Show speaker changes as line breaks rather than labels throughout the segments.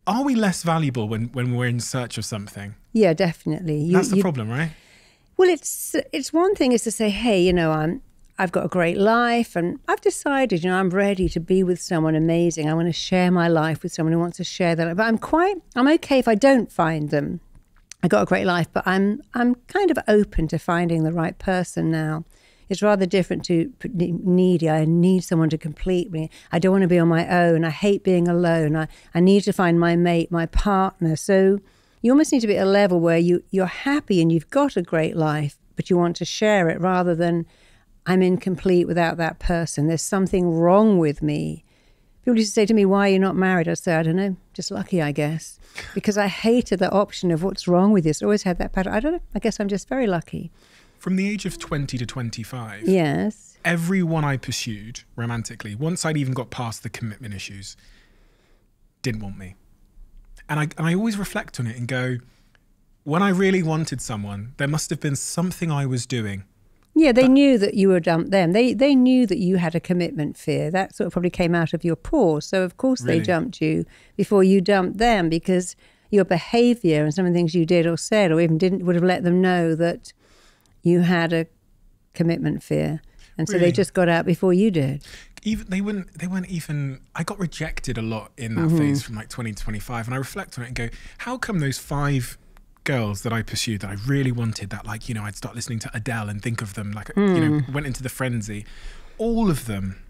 Are we less valuable when we're in search of something?
Yeah, definitely.
That's the problem, right?
Well, it's one thing is to say, hey, I've got a great life and I've decided, I'm ready to be with someone amazing. I want to share my life with someone who wants to share that. But I'm okay if I don't find them. I got a great life, but I'm kind of open to finding the right person now. It's rather different to needy. I need someone to complete me. I don't want to be on my own. I hate being alone. I need to find my mate, my partner. So you almost need to be at a level where you're happy and you've got a great life, but you want to share it rather than I'm incomplete without that person. There's something wrong with me. People used to say to me, why are you not married? I'd say, I don't know, just lucky, I guess. Because I hated the option of what's wrong with this. I always had that pattern. I don't know. I guess I'm just very lucky.
From the age of 20 to 25,
yes,
everyone I pursued romantically, once I'd even got past the commitment issues, didn't want me. And I always reflect on it and go, when I really wanted someone, there must have been something I was doing.
Yeah, they knew that you were dumped them. They knew that you had a commitment fear. That sort of probably came out of your pores. So, of course,
Really?
They dumped you before you dumped them because your behavior and some of the things you did or said or even didn't would have let them know that you had a commitment fear. And so
Really?
they just got out before you did.
Even they weren't even, I got rejected a lot in that phase from like 20 to 25. And I reflect on it and go, how come those 5 girls that I pursued that I really wanted, that like, I'd start listening to Adele and think of them like, went into the frenzy. All of them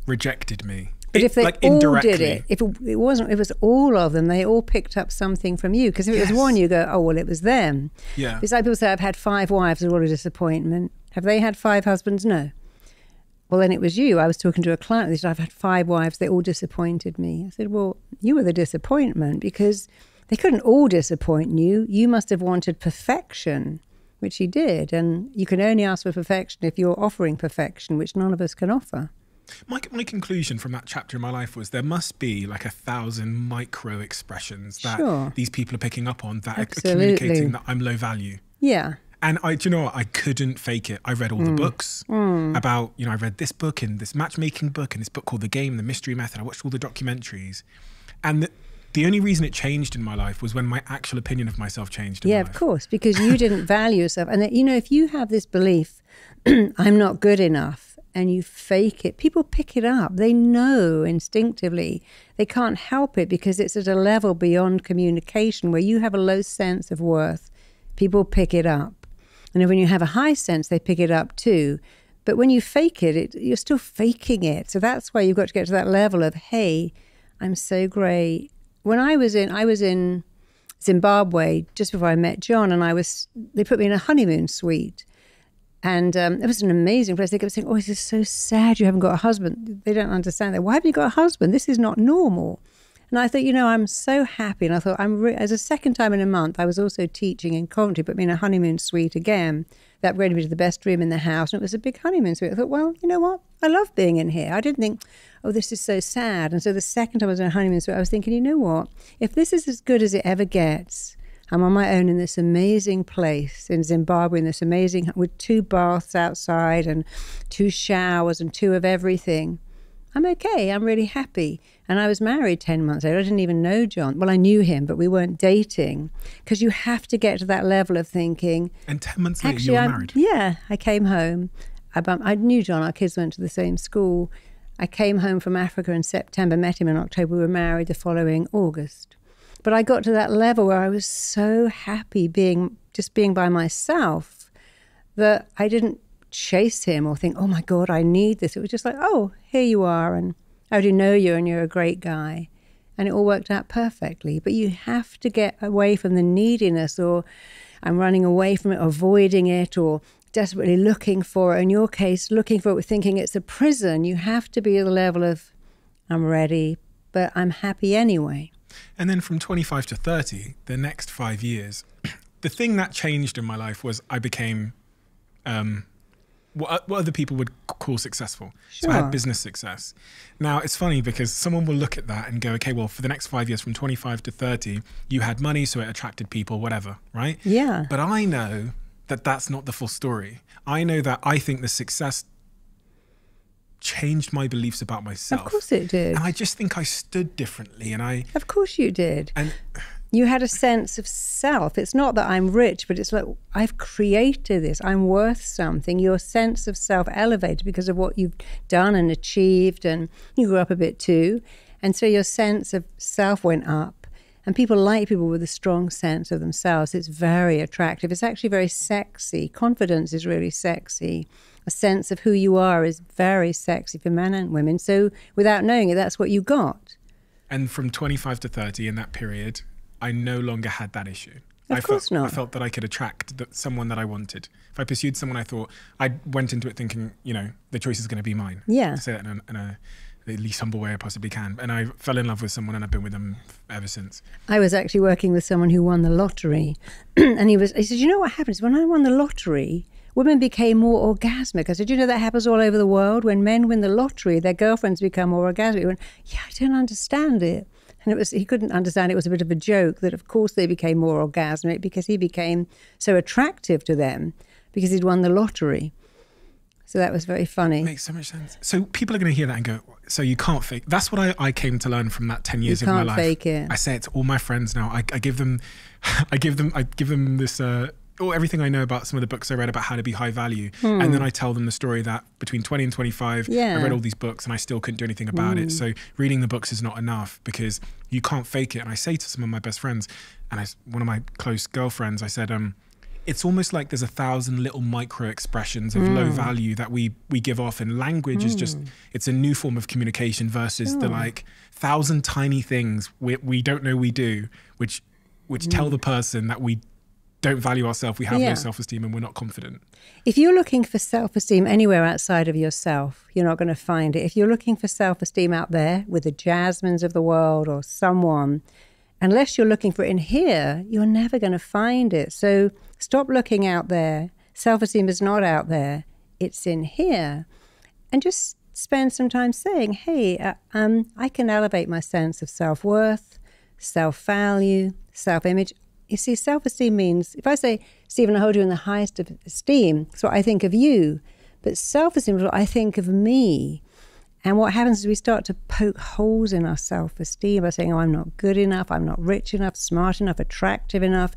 rejected me.
But if they
like
all
indirectly.
did it, if it was all of them, they all picked up something from you. Because if it was one, you go, oh, well, it was them.
Yeah.
It's like people say, I've had 5 wives, they're all a disappointment. Have they had 5 husbands? No. Well, then it was you. I was talking to a client, they said, I've had 5 wives, they all disappointed me. I said, well, you were the disappointment because they couldn't all disappoint you. You must have wanted perfection, which you did. And you can only ask for perfection if you're offering perfection, which none of us can offer.
My conclusion from that chapter in my life was there must be like 1,000 micro expressions that these people are picking up on that are communicating that I'm low value.
Yeah.
And do you know what? I couldn't fake it. I read all the books about, I read this book and this matchmaking book and this book called The Game, The Mystery Method. I watched all the documentaries. And the only reason it changed in my life was when my actual opinion of myself changed in my life.
Yeah, of course, because you didn't value yourself. And, if you have this belief, I'm not good enough, and you fake it, people pick it up. They know instinctively. They can't help it because it's at a level beyond communication where you have a low sense of worth. People pick it up. And when you have a high sense, they pick it up too. But when you fake it, you're still faking it. So that's why you've got to get to that level of, hey, I'm so great. When I was in Zimbabwe, just before I met John, and they put me in a honeymoon suite. And it was an amazing place. They kept saying, oh, this is so sad you haven't got a husband. They don't understand that. Why haven't you got a husband? This is not normal. And I thought, I'm so happy. And I thought, as a second time in a month, I was also teaching in Coventry, put me in a honeymoon suite again. That upgraded me to the best room in the house. And it was a big honeymoon suite. I thought, well, you know what? I love being in here. I didn't think, oh, this is so sad. And so the second time I was in a honeymoon suite, I was thinking, you know what? If this is as good as it ever gets, I'm on my own in this amazing place in Zimbabwe, in this amazing, with 2 baths outside and 2 showers and 2 of everything. I'm okay. I'm really happy. And I was married 10 months later. I didn't even know John. Well, I knew him, but we weren't dating because you have to get to that level of thinking.
And 10 months later, you were married?
Yeah. I came home. I knew John. Our kids went to the same school. I came home from Africa in September, met him in October. We were married the following August. But I got to that level where I was so happy being by myself that I didn't chase him or think, oh my God, I need this. It was just like, oh, here you are, and I already know you and you're a great guy. And it all worked out perfectly. But you have to get away from the neediness, or I'm running away from it, avoiding it, or desperately looking for it. In your case, looking for it, thinking it's a prison. You have to be at the level of, I'm ready, but I'm happy anyway.
And then from 25 to 30, the next 5 years, the thing that changed in my life was I became what other people would call successful.
Sure.
So I had business success. Now, it's funny because someone will look at that and go, okay, well, for the next 5 years, from 25 to 30, you had money, so it attracted people, whatever, right?
Yeah.
But I know that that's not the full story. I know that I think the success changed my beliefs about myself.
Of course it did.
And I just think I stood differently. And
Of course you did.
And
you had a sense of self. It's not that I'm rich, but it's like, I've created this. I'm worth something. Your sense of self elevated because of what you've done and achieved, and you grew up a bit too. And so your sense of self went up. And people like people with a strong sense of themselves. It's very attractive. It's actually very sexy. Confidence is really sexy. A sense of who you are is very sexy for men and women. So without knowing it, that's what you got.
And from 25 to 30 in that period, I no longer had that issue.
Of course not.
I felt that I could attract someone that I wanted. If I pursued someone I thought, I went into it thinking, you know, the choice is going to be mine.
Yeah.
To say that in a the least humble way I possibly can. And I fell in love with someone and I've been with them ever since.
I was actually working with someone who won the lottery. And he said, you know what happens? When I won the lottery, women became more orgasmic. I said, you know that happens all over the world? When men win the lottery, their girlfriends become more orgasmic. He went, yeah, I don't understand it. And he couldn't understand it was a bit of a joke that of course they became more orgasmic because he became so attractive to them because he'd won the lottery. So that was very funny.
Makes so much sense. So people are going to hear that and go, so you can't fake. That's what I came to learn from that 10 years of my life.
You can't fake it.
I say it to all my friends now. I give them this, everything I know about some of the books I read about how to be high value. And then I tell them the story that between 20 and 25, I read all these books and I still couldn't do anything about it. So reading the books is not enough because you can't fake it. And I say to some of my best friends, and one of my close girlfriends, I said, it's almost like there's 1,000 little micro expressions of low value that we give off, and language is just, it's a new form of communication versus the 1,000 tiny things we don't know we do, which tell the person that we don't value ourselves, we have no self-esteem and we're not confident.
If you're looking for self-esteem anywhere outside of yourself, you're not going to find it. If you're looking for self-esteem out there with the Jasmines of the world or someone, unless you're looking for it in here, you're never going to find it. So stop looking out there. Self-esteem is not out there. It's in here. And just spend some time saying, hey, I can elevate my sense of self-worth, self-value, self-image. You see, self-esteem means, if I say, Stephen, I hold you in the highest of esteem, it's what I think of you. But self-esteem is what I think of me. And what happens is we start to poke holes in our self-esteem by saying, oh, I'm not good enough, I'm not rich enough, smart enough, attractive enough,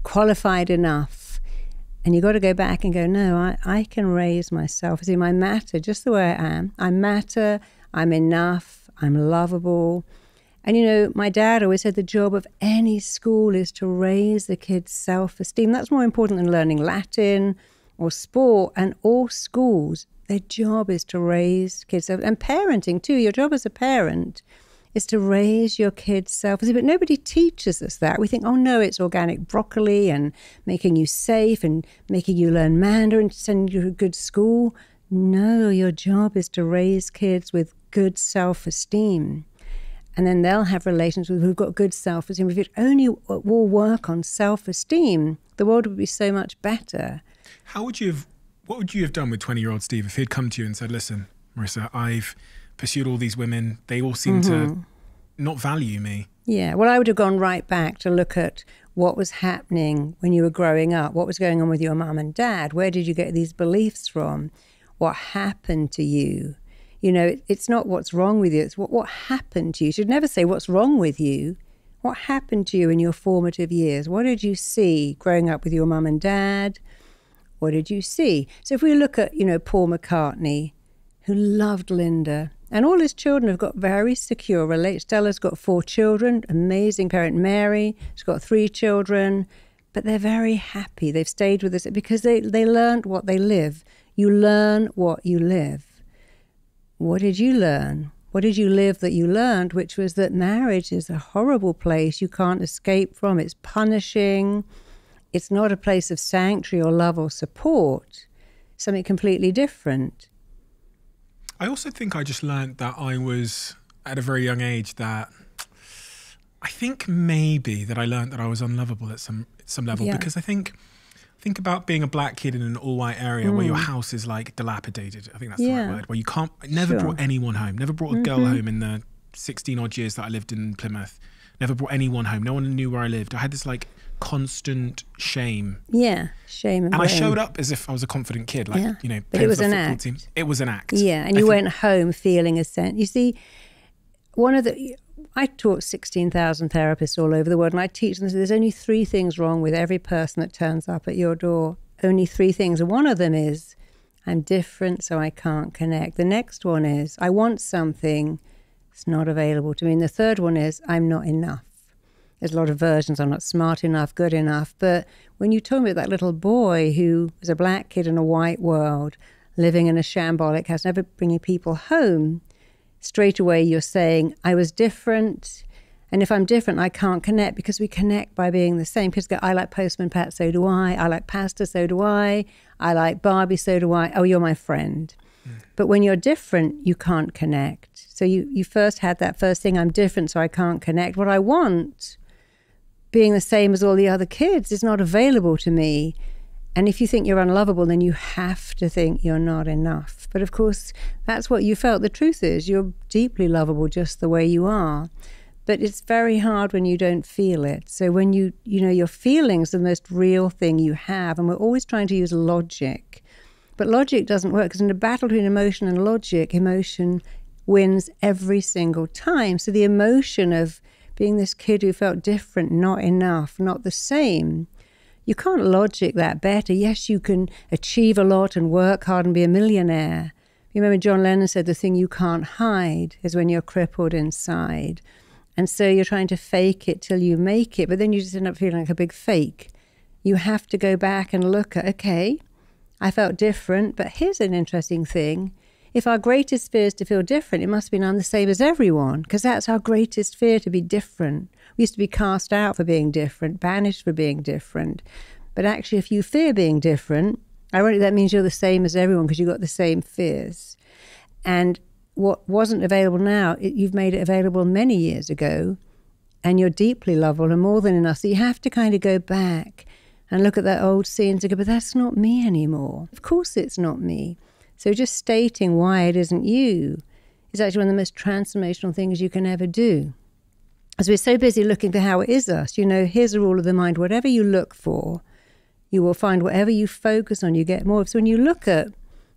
qualified enough. And you've got to go back and go, no, I can raise my self-esteem. I matter just the way I am. I matter, I'm enough, I'm lovable. And, you know, my dad always said the job of any school is to raise the kids' self-esteem. That's more important than learning Latin or sport. And all schools, their job is to raise kids' self-esteem. And parenting too, your job as a parent is to raise your kids' self-esteem. But nobody teaches us that. We think, oh no, it's organic broccoli and making you safe and making you learn Mandarin, sending you to a good school. No, your job is to raise kids with good self-esteem. And then they'll have relations with who've got good self-esteem. If it only will work on self-esteem, the world would be so much better.
What would you have done with 20-year-old Steve if he'd come to you and said, listen, Marisa, I've pursued all these women. They all seem to not value me.
Yeah, well, I would have gone right back to look at what was happening when you were growing up. What was going on with your mum and dad? Where did you get these beliefs from? What happened to you? You know, it's not what's wrong with you. It's what happened to you. You should never say what's wrong with you. What happened to you in your formative years? What did you see growing up with your mum and dad? What did you see? So if we look at, you know, Paul McCartney, who loved Linda, and all his children have got very secure relationships. Stella's got 4 children, amazing parent. Mary, she's got 3 children, but they're very happy. They've stayed with us because they learned what they live. You learn what you live. What did you learn? What did you live that you learned, which was that marriage is a horrible place you can't escape from. It's punishing. It's not a place of sanctuary or love or support. Something completely different.
I also think I just learned that I was, at a very young age, that I think maybe that I learned that I was unlovable at some level. Yeah. Because I think about being a black kid in an all-white area where your house is like dilapidated. I think that's the right word. Where you can't, I never brought anyone home. Never brought a girl home in the 16 odd years that I lived in Plymouth. never brought anyone home. No one knew where I lived. I had this like constant shame.
Yeah, shame and
I
blame.
showed up as if I was a confident kid, like,
Yeah.
you know,
But
playing
it was
for the
an
football
act.
team. It was an act.
Yeah, and you went home feeling a sense. You see, I taught 16,000 therapists all over the world, and I teach them, there's only 3 things wrong with every person that turns up at your door. Only 3 things. And one of them is, I'm different, so I can't connect. The next one is, I want something, it's not available to me. And the third one is, I'm not enough. There's a lot of versions. I'm not smart enough, good enough. But when you told me that little boy who was a black kid in a white world, living in a shambolic house, never bringing people home, straight away you're saying, I was different. And if I'm different, I can't connect, because we connect by being the same. Kids go, I like Postman Pat, so do I. I like pasta, so do I. I like Barbie, so do I. Oh, you're my friend. But when you're different, you can't connect. So you first had that first thing, I'm different, so I can't connect. What I want, being the same as all the other kids, is not available to me. And if you think you're unlovable, then you have to think you're not enough. But of course, that's what you felt. The truth is, you're deeply lovable just the way you are. But it's very hard when you don't feel it. So when you know, your feelings are the most real thing you have. And we're always trying to use logic. But logic doesn't work, because in a battle between emotion and logic, emotion wins every single time. So the emotion of being this kid who felt different, not enough, not the same, you can't logic that better. Yes, you can achieve a lot and work hard and be a millionaire. You remember John Lennon said, the thing you can't hide is when you're crippled inside. And so you're trying to fake it till you make it, but then you just end up feeling like a big fake. You have to go back and look at, okay, I felt different, but here's an interesting thing. If our greatest fear is to feel different, it must mean I'm the same as everyone, because that's our greatest fear, to be different. We used to be cast out for being different, banished for being different. But actually, if you fear being different, ironically, that means you're the same as everyone, because you've got the same fears. And what wasn't available now, you've made it available many years ago, and you're deeply lovable and more than enough. So you have to kind of go back and look at that old scene and go, but that's not me anymore. Of course it's not me. So just stating why it isn't you is actually one of the most transformational things you can ever do. As we're so busy looking for how it is us, you know, here's the rule of the mind. Whatever you look for, you will find. Whatever you focus on, you get more of. So when you look at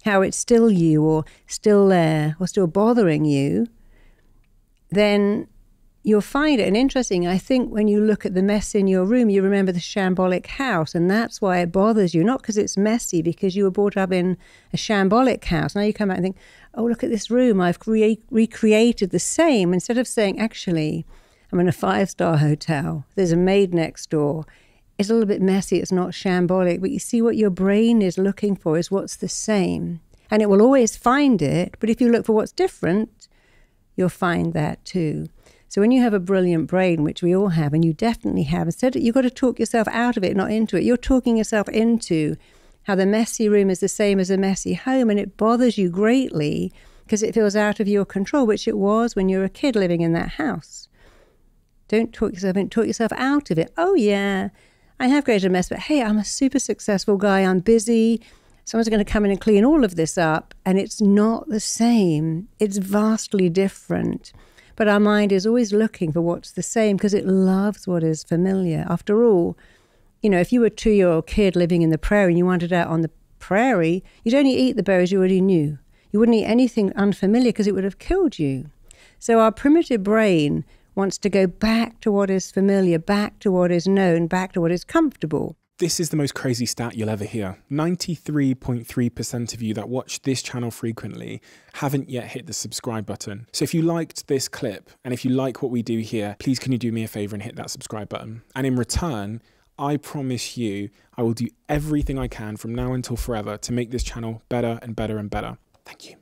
how it's still you, or still there, or still bothering you, then you'll find it. And interesting, I think when you look at the mess in your room, you remember the shambolic house, and that's why it bothers you. Not because it's messy, because you were brought up in a shambolic house. Now you come back and think, oh, look at this room. I've recreated the same. Instead of saying, actually, I'm in a 5-star hotel. There's a maid next door. It's a little bit messy. It's not shambolic. But you see, what your brain is looking for is what's the same. And it will always find it. But if you look for what's different, you'll find that too. So when you have a brilliant brain, which we all have, and you definitely have, instead you've got to talk yourself out of it, not into it. You're talking yourself into how the messy room is the same as a messy home, and it bothers you greatly because it feels out of your control, which it was when you were a kid living in that house. Don't talk yourself in, talk yourself out of it. Oh yeah, I have created a mess, but hey, I'm a super successful guy. I'm busy. Someone's going to come in and clean all of this up, and it's not the same. It's vastly different. But our mind is always looking for what's the same because it loves what is familiar. After all, you know, if you were a 2-year-old kid living in the prairie and you wandered out on the prairie, you'd only eat the berries you already knew. You wouldn't eat anything unfamiliar because it would have killed you. So our primitive brain wants to go back to what is familiar, back to what is known, back to what is comfortable.
This is the most crazy stat you'll ever hear. 93.3% of you that watch this channel frequently haven't yet hit the subscribe button. So if you liked this clip and if you like what we do here, please can you do me a favor and hit that subscribe button? And in return, I promise you, I will do everything I can from now until forever to make this channel better and better and better. Thank you.